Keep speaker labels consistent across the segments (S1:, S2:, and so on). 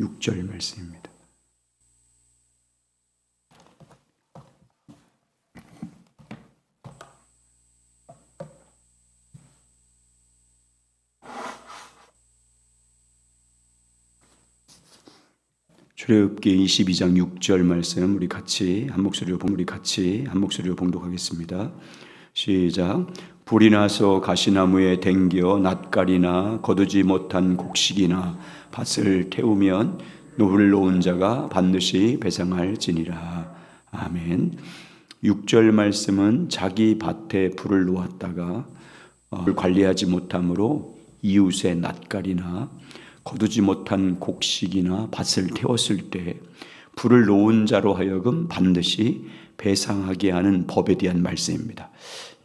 S1: 6절 말씀입니다. 출애굽기 22장 6절 말씀 우리 같이 한 목소리로 봉독하겠습니다. 시작. 불이 나서 가시나무에 댕겨 낫갈이나 거두지 못한 곡식이나 밭을 태우면 노를 놓은 자가 반드시 배상할지니라. 아멘. 6절 말씀은 자기 밭에 불을 놓았다가 관리하지 못함으로 이웃의 낫갈이나 거두지 못한 곡식이나 밭을 태웠을 때 불을 놓은 자로 하여금 반드시 배상하게 하는 법에 대한 말씀입니다.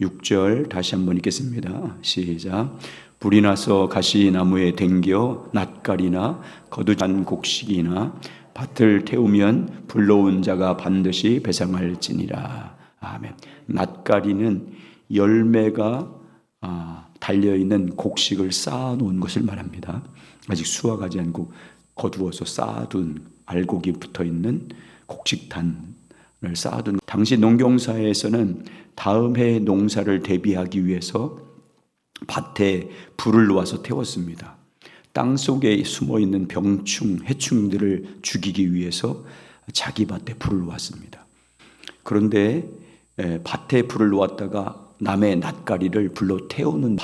S1: 6절 다시 한번 읽겠습니다. 시작. 불이 나서 가시나무에 댕겨 낫갈이나 거두지 않은 곡식이나 밭을 태우면 불 놓은 자가 반드시 배상할지니라. 아멘. 낫갈이는 열매가 달려있는 곡식을 쌓아놓은 것을 말합니다. 아직 수확하지 않고 거두어서 쌓아둔 알곡이 붙어있는 곡식단을 쌓아둔. 당시 농경사회에서는 다음 해 농사를 대비하기 위해서 밭에 불을 놓아서 태웠습니다. 땅 속에 숨어있는 병충, 해충들을 죽이기 위해서 자기 밭에 불을 놓았습니다. 그런데 밭에 불을 놓았다가 남의 낫가리를 불로 태우는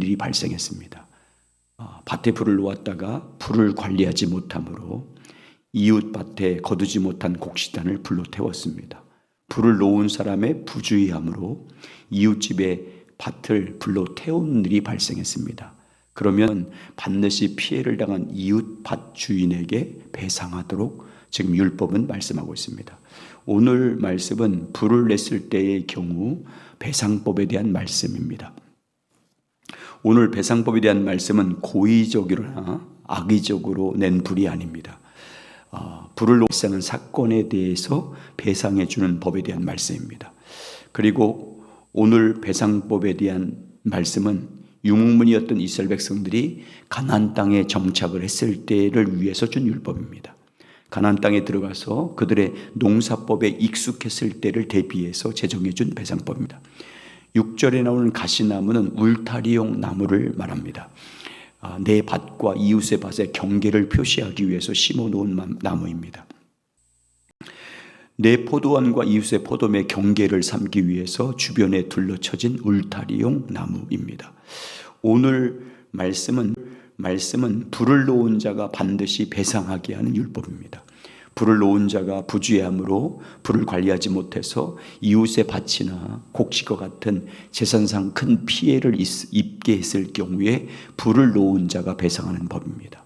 S1: 일이 발생했습니다. 밭에 불을 놓았다가 불을 관리하지 못함으로 이웃 밭에 거두지 못한 곡식단을 불로 태웠습니다. 불을 놓은 사람의 부주의함으로 이웃집의 밭을 불로 태우는 일이 발생했습니다. 그러면 반드시 피해를 당한 이웃 밭 주인에게 배상하도록 지금 율법은 말씀하고 있습니다. 오늘 말씀은 불을 냈을 때의 경우 배상법에 대한 말씀입니다. 오늘 배상법에 대한 말씀은 고의적이거나 악의적으로 낸 불이 아닙니다. 불을 발생한 사건에 대해서 배상해 주는 법에 대한 말씀입니다. 그리고 오늘 배상법에 대한 말씀은 유목민이었던 이스라엘 백성들이 가나안 땅에 정착을 했을 때를 위해서 준 율법입니다. 가나안 땅에 들어가서 그들의 농사법에 익숙했을 때를 대비해서 제정해 준 배상법입니다. 6절에 나오는 가시나무는 울타리용 나무를 말합니다. 내 밭과 이웃의 밭의 경계를 표시하기 위해서 심어놓은 나무입니다. 내 포도원과 이웃의 포도의 경계를 삼기 위해서 주변에 둘러쳐진 울타리용 나무입니다. 오늘 말씀은 불을 놓은 자가 반드시 배상하게 하는 율법입니다. 불을 놓은 자가 부주의함으로 불을 관리하지 못해서 이웃의 밭이나 곡식과 같은 재산상 큰 피해를 입게 했을 경우에 불을 놓은 자가 배상하는 법입니다.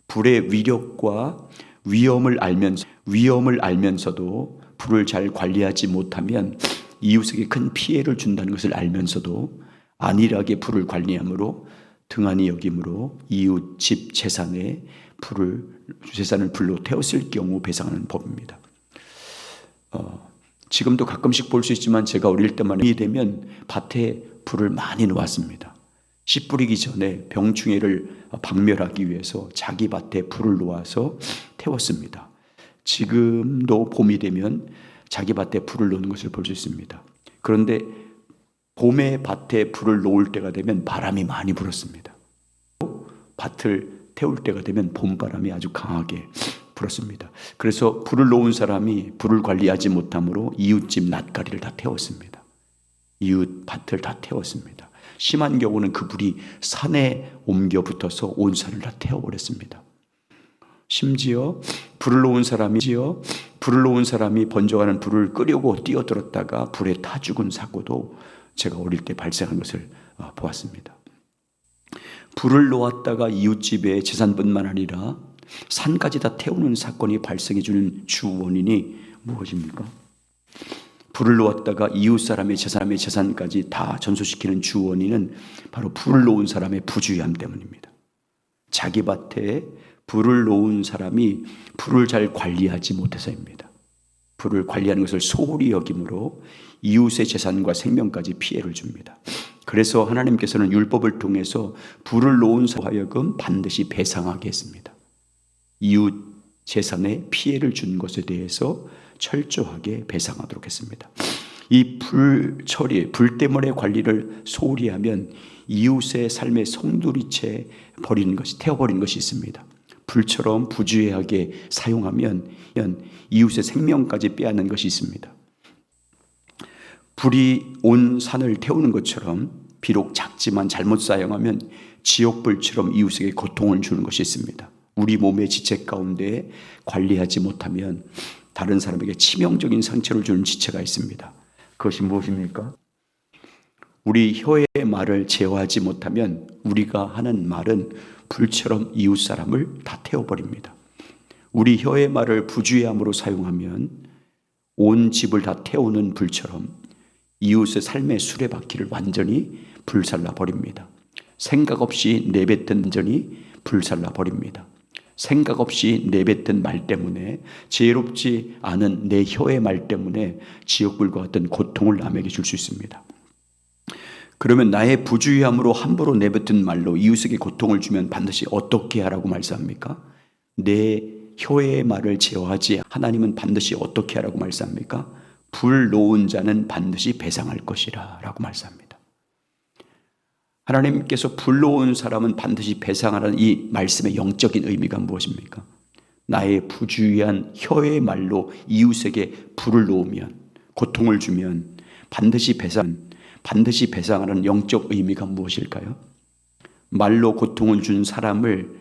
S1: 불의 위력과 위험을 알면서도 불을 잘 관리하지 못하면 이웃에게 큰 피해를 준다는 것을 알면서도 안일하게 불을 관리함으로 등한히 여김으로 이웃 집 재산을 불로 태웠을 경우 배상하는 법입니다. 지금도 가끔씩 볼 수 있지만 제가 어릴 때만 되면 밭에 불을 많이 놓았습니다. 씨 뿌리기 전에 병충해를 박멸하기 위해서 자기 밭에 불을 놓아서 태웠습니다. 지금도 봄이 되면 자기 밭에 불을 놓는 것을 볼 수 있습니다. 그런데 봄에 밭에 불을 놓을 때가 되면 바람이 많이 불었습니다. 밭을 태울 때가 되면 봄바람이 아주 강하게 불었습니다. 그래서 불을 놓은 사람이 불을 관리하지 못함으로 이웃집 낫가리를 다 태웠습니다. 이웃 밭을 다 태웠습니다. 심한 경우는 그 불이 산에 옮겨 붙어서 온 산을 다 태워버렸습니다. 심지어 불을 놓은 사람이 번져가는 불을 끄려고 뛰어들었다가 불에 타 죽은 사고도 제가 어릴 때 발생한 것을 보았습니다. 불을 놓았다가 이웃집의 재산뿐만 아니라 산까지 다 태우는 사건이 발생해 주는 주 원인이 무엇입니까? 불을 놓았다가 이웃 사람의 재산까지 다 전소시키는 주 원인은 바로 불을 놓은 사람의 부주의함 때문입니다. 자기 밭에 불을 놓은 사람이 불을 잘 관리하지 못해서입니다. 불을 관리하는 것을 소홀히 여김으로 이웃의 재산과 생명까지 피해를 줍니다. 그래서 하나님께서는 율법을 통해서 불을 놓은 자로 하여금 반드시 배상하게 했습니다. 이웃 재산에 피해를 준 것에 대해서 철저하게 배상하도록 했습니다. 이 불 처리, 불 때문에 관리를 소홀히 하면 이웃의 삶에 송두리째 태워버리는 것이 있습니다. 불처럼 부주의하게 사용하면 이웃의 생명까지 빼앗는 것이 있습니다. 불이 온 산을 태우는 것처럼 비록 작지만 잘못 사용하면 지옥불처럼 이웃에게 고통을 주는 것이 있습니다. 우리 몸의 지체 가운데 관리하지 못하면 다른 사람에게 치명적인 상처를 주는 지체가 있습니다. 그것이 무엇입니까? 우리 혀의 말을 제어하지 못하면 우리가 하는 말은 불처럼 이웃 사람을 다 태워버립니다. 우리 혀의 말을 부주의함으로 사용하면 온 집을 다 태우는 불처럼 이웃의 삶의 수레바퀴를 완전히 불살라 버립니다. 생각 없이 내뱉은 완전히 불살라 버립니다. 생각 없이 내뱉은 말 때문에, 지혜롭지 않은 내 혀의 말 때문에 지옥불과 같은 고통을 남에게 줄 수 있습니다. 그러면 나의 부주의함으로 함부로 내뱉은 말로 이웃에게 고통을 주면 반드시 어떻게 하라고 말씀합니까? 내 혀의 말을 제어하지 하나님은 반드시 어떻게 하라고 말씀합니까? 불 놓은 자는 반드시 배상할 것이라 라고 말씀합니다. 하나님께서 불 놓은 사람은 반드시 배상하라는 이 말씀의 영적인 의미가 무엇입니까? 나의 부주의한 혀의 말로 이웃에게 불을 놓으면, 고통을 주면 반드시 배상하라는 영적 의미가 무엇일까요? 말로 고통을 준 사람을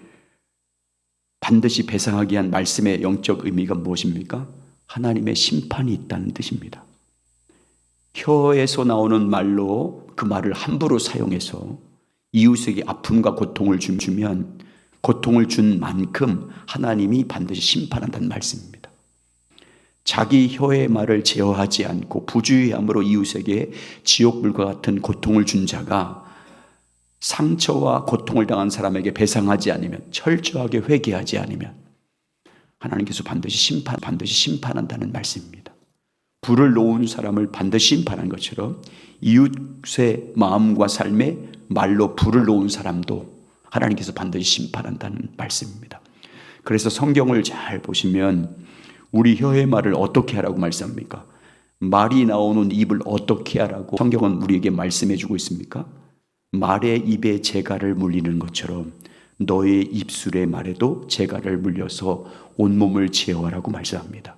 S1: 반드시 배상하게 한 말씀의 영적 의미가 무엇입니까? 하나님의 심판이 있다는 뜻입니다. 혀에서 나오는 말로 그 말을 함부로 사용해서 이웃에게 아픔과 고통을 주면 고통을 준 만큼 하나님이 반드시 심판한다는 말씀입니다. 자기 혀의 말을 제어하지 않고 부주의함으로 이웃에게 지옥불과 같은 고통을 준 자가 상처와 고통을 당한 사람에게 배상하지 않으면, 철저하게 회개하지 않으면 하나님께서 반드시 심판한다는 말씀입니다. 불을 놓은 사람을 반드시 심판한 것처럼 이웃의 마음과 삶에 말로 불을 놓은 사람도 하나님께서 반드시 심판한다는 말씀입니다. 그래서 성경을 잘 보시면 우리 혀의 말을 어떻게 하라고 말씀합니까? 말이 나오는 입을 어떻게 하라고 성경은 우리에게 말씀해 주고 있습니까? 말의 입에 재갈을 물리는 것처럼 너의 입술의 말에도 재갈을 물려서 온몸을 제어하라고 말씀합니다.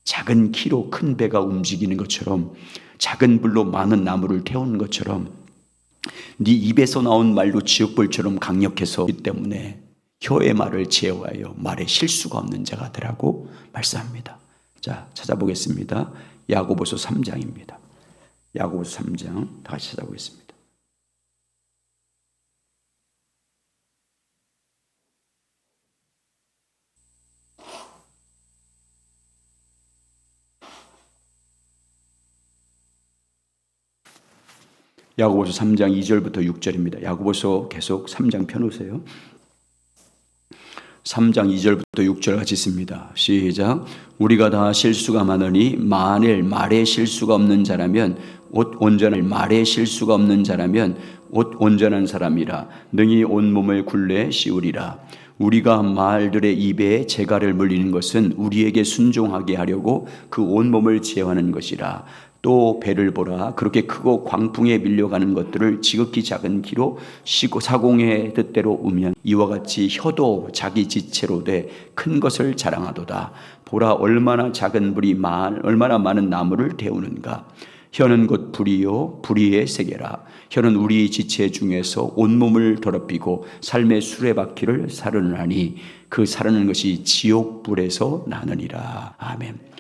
S1: 작은 키로 큰 배가 움직이는 것처럼, 작은 불로 많은 나무를 태우는 것처럼 네 입에서 나온 말도 지옥불처럼 강력해서 이 때문에 혀의 말을 제어하여 말에 실수가 없는 자가 되라고 말씀합니다. 자, 찾아보겠습니다. 야고보서 3장입니다. 야고보서 3장 다시 찾아보겠습니다. 야고보서 3장 2절부터 6절입니다. 야고보서 계속 3장 펴놓으세요. 3장 2절부터 6절 같이 있습니다. 시작. 우리가 다 실수가 많으니 만일 말에 실수가 없는 자라면 곧 말에 실수가 없는 자라면 곧 온전한 사람이라 능히 온몸을 굴레 씌우리라. 우리가 말들의 입에 재갈을 물리는 것은 우리에게 순종하게 하려고 그 온몸을 제어하는 것이라. 또 배를 보라. 그렇게 크고 광풍에 밀려가는 것들을 지극히 작은 키로 쉬고 사공의 뜻대로 우면 이와 같이 혀도 자기 지체로 돼 큰 것을 자랑하도다. 보라, 얼마나 작은 불이 얼마나 많은 나무를 태우는가. 혀는 곧 불이요 불의의 세계라. 혀는 우리 지체 중에서 온몸을 더럽히고 삶의 수레바퀴를 사르느니 그 사르는 것이 지옥불에서 나느니라. 아멘.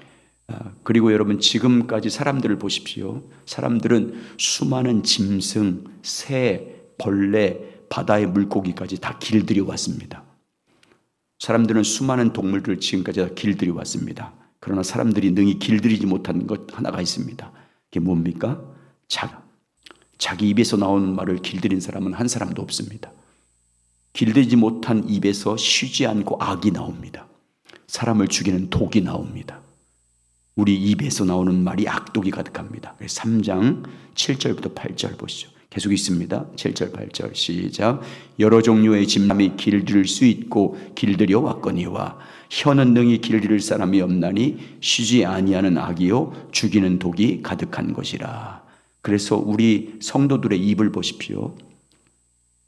S1: 그리고 여러분, 지금까지 사람들을 보십시오. 사람들은 수많은 짐승, 새, 벌레, 바다의 물고기까지 다 길들여 왔습니다. 사람들은 수많은 동물들을 지금까지 다 길들여 왔습니다. 그러나 사람들이 능히 길들이지 못한 것 하나가 있습니다. 그게 뭡니까? 자기 입에서 나오는 말을 길들인 사람은 한 사람도 없습니다. 길들이지 못한 입에서 쉬지 않고 악이 나옵니다. 사람을 죽이는 독이 나옵니다. 우리 입에서 나오는 말이 악독이 가득합니다. 3장 7절부터 8절 보시죠. 계속 있습니다. 7절 8절 시작. 여러 종류의 짐남이 길들일 수 있고 길들여 왔거니와 혀는 능히 길들일 사람이 없나니 쉬지 아니하는 악이요 죽이는 독이 가득한 것이라. 그래서 우리 성도들의 입을 보십시오.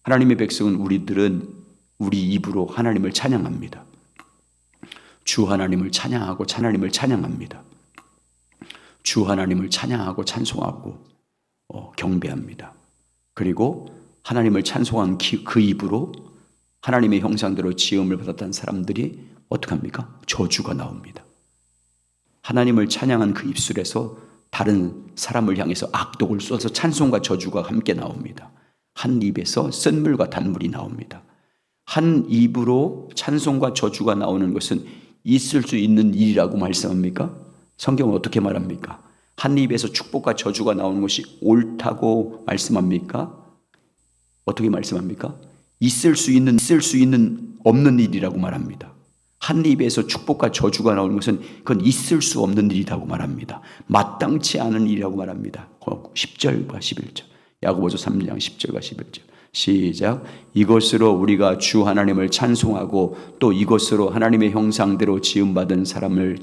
S1: 하나님의 백성은 우리들은 우리 입으로 하나님을 찬양합니다. 주 하나님을 찬양하고 하나님을 찬양합니다. 주 하나님을 찬양하고 찬송하고 경배합니다. 그리고 하나님을 찬송한 그 입으로 하나님의 형상대로 지음을 받았던 사람들이 어떻게 합니까? 저주가 나옵니다. 하나님을 찬양한 그 입술에서 다른 사람을 향해서 악독을 쏘서 찬송과 저주가 함께 나옵니다. 한 입에서 쓴물과 단물이 나옵니다. 한 입으로 찬송과 저주가 나오는 것은 있을 수 있는 일이라고 말씀합니까? 성경은 어떻게 말합니까? 한 입에서 축복과 저주가 나오는 것이 옳다고 말씀합니까? 어떻게 말씀합니까? 있을 수 있는 없는 일이라고 말합니다. 한 입에서 축복과 저주가 나오는 것은 그건 있을 수 없는 일이라고 말합니다. 마땅치 않은 일이라고 말합니다. 10절과 11절. 야고보서 3장 10절과 11절. 시작. 이것으로 우리가 주 하나님을 찬송하고 또 이것으로 하나님의 형상대로 지음받은 사람을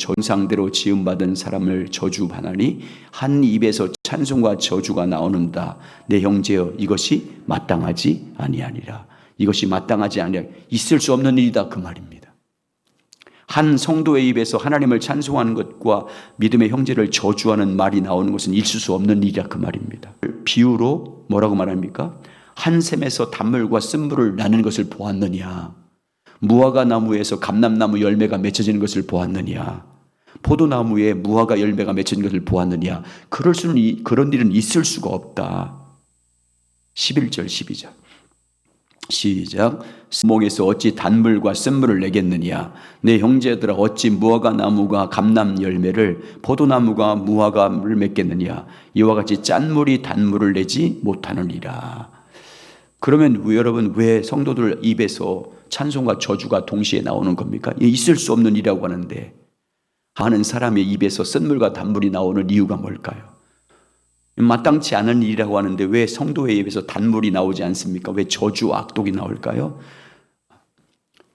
S1: 저주하나니 한 입에서 찬송과 저주가 나오는다. 내 형제여, 이것이 마땅하지 아니하니라. 이것이 마땅하지 아니하니라. 있을 수 없는 일이다, 그 말입니다. 한 성도의 입에서 하나님을 찬송하는 것과 믿음의 형제를 저주하는 말이 나오는 것은 있을 수 없는 일이라, 그 말입니다. 비유로 뭐라고 말합니까? 한 샘에서 단물과 쓴물을 나는 것을 보았느냐? 무화과 나무에서 감람나무 열매가 맺혀지는 것을 보았느냐? 포도나무에 무화과 열매가 맺혀진 것을 보았느냐? 그런 일은 있을 수가 없다. 11절 12절 시작. 스몽에서 어찌 단물과 쓴물을 내겠느냐? 내 형제들아, 어찌 무화과 나무가 감람 열매를 포도나무가 무화과를 맺겠느냐? 이와 같이 짠물이 단물을 내지 못하느니라. 그러면 여러분, 왜 성도들 입에서 찬송과 저주가 동시에 나오는 겁니까? 있을 수 없는 일이라고 하는데 하는 사람의 입에서 쓴물과 단물이 나오는 이유가 뭘까요? 마땅치 않은 일이라고 하는데 왜 성도의 입에서 단물이 나오지 않습니까? 왜 저주 악독이 나올까요?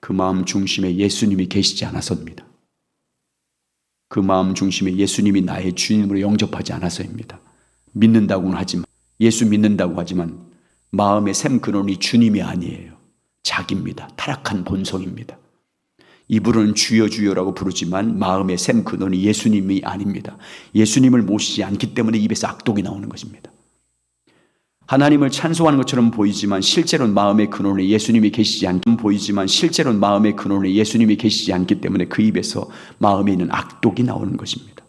S1: 그 마음 중심에 예수님이 계시지 않아서입니다. 그 마음 중심에 예수님이 나의 주님으로 영접하지 않아서입니다. 믿는다고는 하지만, 예수 믿는다고 하지만 마음의 샘 근원이 주님이 아니에요. 자기입니다. 타락한 본성입니다. 입으로는 주여 주여라고 부르지만 마음의 샘 근원이 예수님이 아닙니다. 예수님을 모시지 않기 때문에 입에서 악독이 나오는 것입니다. 하나님을 찬송하는 것처럼 보이지만 실제로는 마음의 근원에 예수님이 계시지 않기 때문에 그 입에서 마음에 있는 악독이 나오는 것입니다.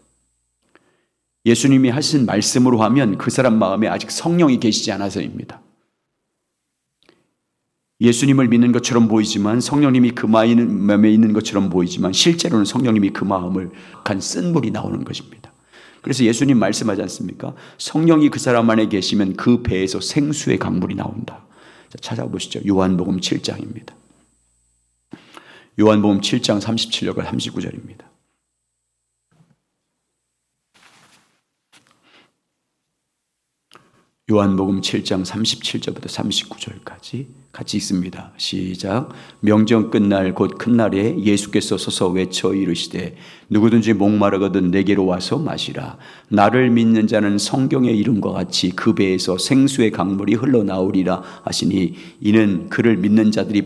S1: 예수님이 하신 말씀으로 하면 그 사람 마음에 아직 성령이 계시지 않아서입니다. 예수님을 믿는 것처럼 보이지만, 성령님이 그 마음에 있는 것처럼 보이지만 실제로는 성령님이 그 마음을 간 쓴물이 나오는 것입니다. 그래서 예수님 말씀하지 않습니까? 성령이 그 사람 안에 계시면 그 배에서 생수의 강물이 나온다. 자, 찾아보시죠. 요한복음 7장입니다. 요한복음 7장 37절과 39절입니다. 요한복음 7장 37절부터 39절까지 같이 읽습니다. 시작. 명절 끝날 곧 큰 날에 예수께서 서서 외쳐 이르시되 누구든지 목마르거든 내게로 와서 마시라. 나를 믿는 자는 성경의 이름과 같이 그 배에서 생수의 강물이 흘러나오리라 하시니 이는 그를 믿는 자들이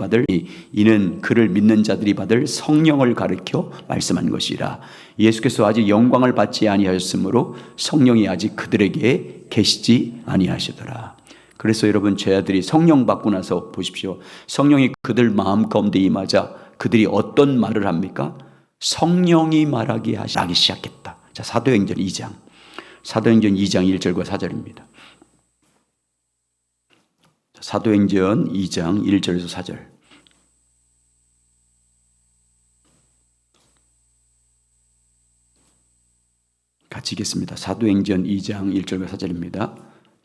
S1: 받을 성령을 가르쳐 말씀한 것이라. 예수께서 아직 영광을 받지 아니하셨으므로 성령이 아직 그들에게 계시지 아니하시더라. 그래서 여러분, 제 아들이 성령 받고 나서 보십시오. 성령이 그들 마음 가운데 임하자 그들이 어떤 말을 합니까? 성령이 말하기 시작했다. 자, 사도행전 2장 1절과 4절입니다. 사도행전 2장 1절에서 4절. 같이 읽겠습니다. 사도행전 2장 1절과 4절입니다.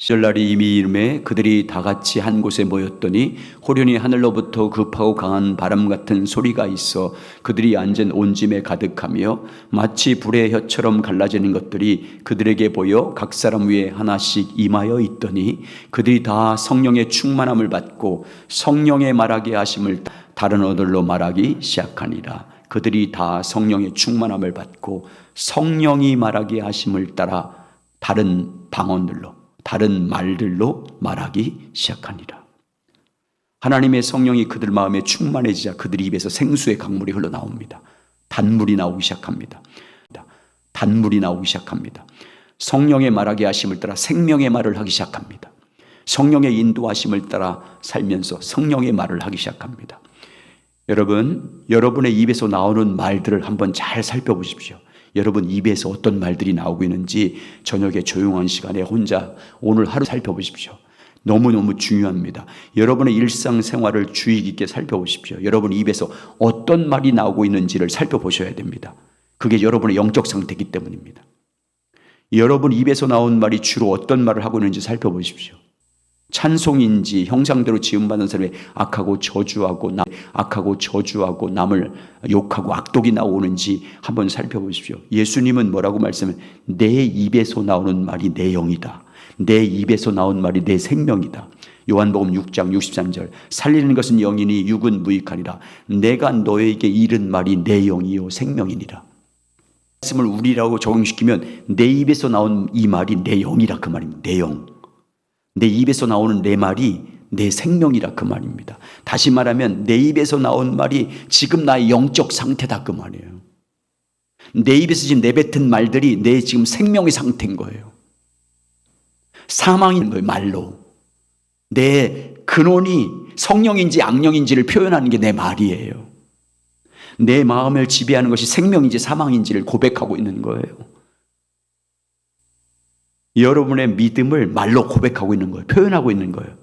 S1: 설날이 이미 이름에 그들이 다 같이 한 곳에 모였더니 호련히 하늘로부터 급하고 강한 바람 같은 소리가 있어 그들이 앉은 온 짐에 가득하며 마치 불의 혀처럼 갈라지는 것들이 그들에게 보여 각 사람 위에 하나씩 임하여 있더니 그들이 다 성령의 충만함을 받고 성령의 말하게 하심을 다른 언어로 말하기 시작하니라. 그들이 다 성령의 충만함을 받고 성령이 말하게 하심을 따라 다른 방언들로, 다른 말들로 말하기 시작하니라. 하나님의 성령이 그들 마음에 충만해지자 그들 입에서 생수의 강물이 흘러나옵니다. 단물이 나오기 시작합니다. 단물이 나오기 시작합니다. 성령의 말하게 하심을 따라 생명의 말을 하기 시작합니다. 성령의 인도하심을 따라 살면서 성령의 말을 하기 시작합니다. 여러분, 여러분의 입에서 나오는 말들을 한번 잘 살펴보십시오. 여러분 입에서 어떤 말들이 나오고 있는지 저녁에 조용한 시간에 혼자 오늘 하루 살펴보십시오. 너무너무 중요합니다. 여러분의 일상생활을 주의 깊게 살펴보십시오. 여러분 입에서 어떤 말이 나오고 있는지를 살펴보셔야 됩니다. 그게 여러분의 영적 상태이기 때문입니다. 여러분 입에서 나온 말이 주로 어떤 말을 하고 있는지 살펴보십시오. 찬송인지 형상대로 지음받은 사람이 악하고 저주하고 남을 욕하고 악독이 나오는지 한번 살펴보십시오. 예수님은 뭐라고 말씀해? 내 입에서 나오는 말이 내 영이다. 내 입에서 나온 말이 내 생명이다. 요한복음 6장 63절 살리는 것은 영이니 육은 무익하니라. 내가 너에게 이른 말이 내 영이요 생명이니라. 말씀을 우리라고 적용시키면 내 입에서 나온 이 말이 내 영이라 그 말입니다. 내 영. 내 입에서 나오는 내 말이 내 생명이라 그 말입니다. 다시 말하면 내 입에서 나온 말이 지금 나의 영적 상태다 그 말이에요. 내 입에서 지금 내뱉은 말들이 내 지금 생명의 상태인 거예요. 사망인 거예요. 말로. 내 근원이 성령인지 악령인지를 표현하는 게 내 말이에요. 내 마음을 지배하는 것이 생명인지 사망인지를 고백하고 있는 거예요. 여러분의 믿음을 말로 고백하고 있는 거예요. 표현하고 있는 거예요.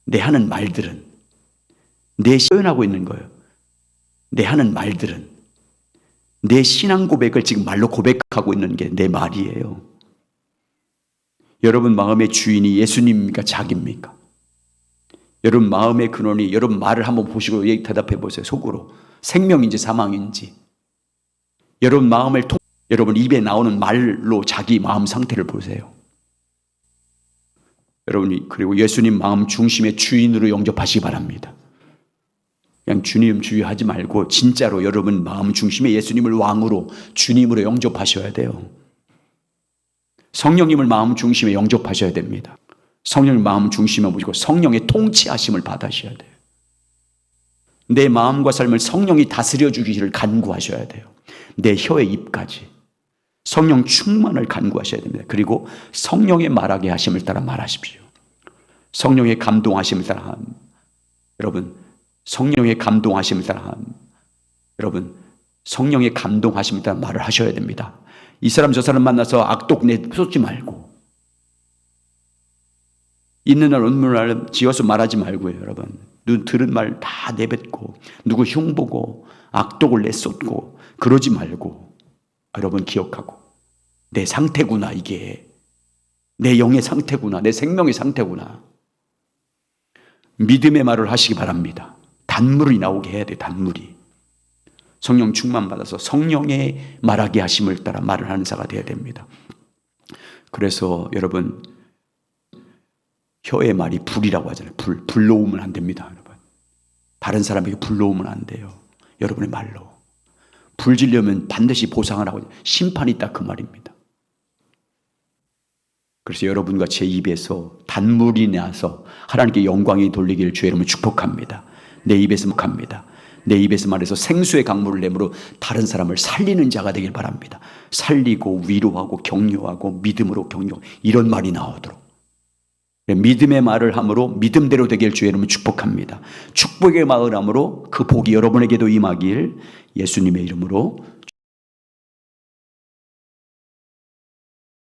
S1: 내 하는 말들은 내 표현하고 있는 거예요. 내 하는 말들은 내 신앙 고백을 지금 말로 고백하고 있는 게 내 말이에요. 여러분 마음의 주인이 예수님입니까? 자기입니까? 여러분 마음의 근원이 여러분 말을 한번 보시고 대답해 보세요. 속으로 생명인지 사망인지. 여러분 마음을 여러분 입에 나오는 말로 자기 마음 상태를 보세요. 여러분이 그리고 예수님 마음 중심의 주인으로 영접하시기 바랍니다. 그냥 주님 주의하지 말고 진짜로 여러분 마음 중심에 예수님을 왕으로 주님으로 영접하셔야 돼요. 성령님을 마음 중심에 영접하셔야 됩니다. 성령님 마음 중심에 보시고 성령의 통치하심을 받으셔야 돼요. 내 마음과 삶을 성령이 다스려 주기를 간구하셔야 돼요. 내 혀의 입까지. 성령 충만을 간구하셔야 됩니다. 그리고 성령의 말하게 하심을 따라 말하십시오. 성령의 감동하심을 따라 여러분 성령의 감동하심을 따라 여러분 성령의 감동하심을 따라 말을 하셔야 됩니다. 이 사람 저 사람 만나서 악독 내쏟지 말고 있는 날 없는 날 지어서 말하지 말고요. 여러분 눈 들은 말 다 내뱉고 누구 흉보고 악독을 내쏟고 그러지 말고 여러분 기억하고 내 상태구나. 이게 내 영의 상태구나. 내 생명의 상태구나. 믿음의 말을 하시기 바랍니다. 단물이 나오게 해야 돼요. 단물이. 성령 충만 받아서 성령의 말하게 하심을 따라 말을 하는 자가 되어야 됩니다. 그래서 여러분 혀의 말이 불이라고 하잖아요. 불 놓으면 안 됩니다. 여러분. 다른 사람에게 불 놓으면 안 돼요. 여러분의 말로. 불 지려면 반드시 보상을 하고 심판이 있다 그 말입니다. 그래서 여러분과 제 입에서 단물이 나서 하나님께 영광이 돌리기를 주의 이름으로 축복합니다. 내 입에서 합니다. 내 입에서 말해서 생수의 강물을 내므로 다른 사람을 살리는 자가 되길 바랍니다. 살리고 위로하고 격려하고 믿음으로 격려 이런 말이 나오도록 믿음의 말을 함으로 믿음대로 되길 주의 이름으로 축복합니다. 축복의 말을 함으로 그 복이 여러분에게도 임하길 예수님의 이름으로